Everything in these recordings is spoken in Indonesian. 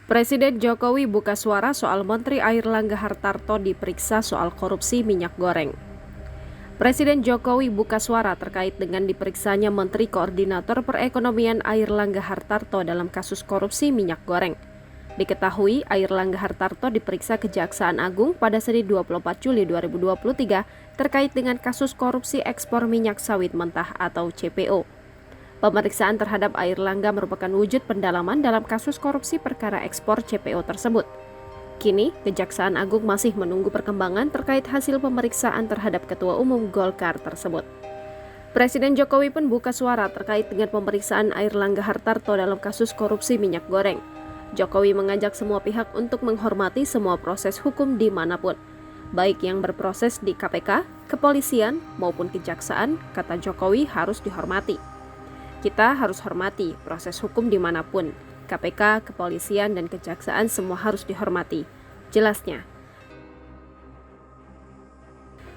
Presiden Jokowi buka suara soal Menteri Airlangga Hartarto diperiksa soal korupsi minyak goreng. Presiden Jokowi buka suara terkait dengan diperiksanya Menteri Koordinator Perekonomian Airlangga Hartarto dalam kasus korupsi minyak goreng. Diketahui, Airlangga Hartarto diperiksa Kejaksaan Agung pada Senin 24 Juli 2023 terkait dengan kasus korupsi ekspor minyak sawit mentah atau CPO. Pemeriksaan terhadap Airlangga merupakan wujud pendalaman dalam kasus korupsi perkara ekspor CPO tersebut. Kini, Kejaksaan Agung masih menunggu perkembangan terkait hasil pemeriksaan terhadap Ketua Umum Golkar tersebut. Presiden Jokowi pun buka suara terkait dengan pemeriksaan Airlangga Hartarto dalam kasus korupsi minyak goreng. Jokowi mengajak semua pihak untuk menghormati semua proses hukum dimanapun, baik yang berproses di KPK, kepolisian, maupun kejaksaan, kata Jokowi harus dihormati. Kita harus hormati proses hukum dimanapun, KPK, kepolisian, dan kejaksaan semua harus dihormati, jelasnya.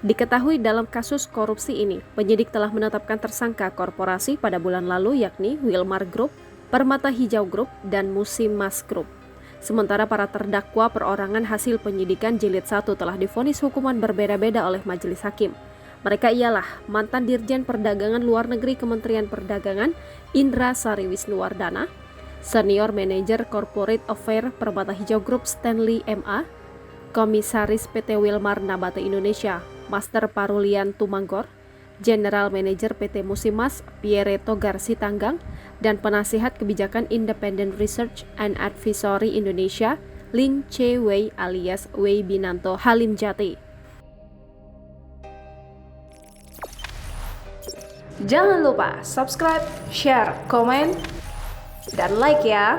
Diketahui dalam kasus korupsi ini, penyidik telah menetapkan tersangka korporasi pada bulan lalu yakni Wilmar Group, Permata Hijau Group, dan Musimas Group. Sementara para terdakwa perorangan hasil penyidikan jilid 1 telah divonis hukuman berbeda-beda oleh majelis hakim. Mereka ialah mantan Dirjen Perdagangan Luar Negeri Kementerian Perdagangan Indra Sari Wisnuwardana, Senior Manager Corporate Affair Permata Hijau Group Stanley M.A., Komisaris PT Wilmar Nabati Indonesia Master Parulian Tumanggor, General Manager PT Musimas Pierre Togar Sitanggang, dan Penasihat Kebijakan Independent Research and Advisory Indonesia Lin Che Wei alias Wei Binanto Halim Jati. Jangan lupa subscribe, share, komen, dan like ya.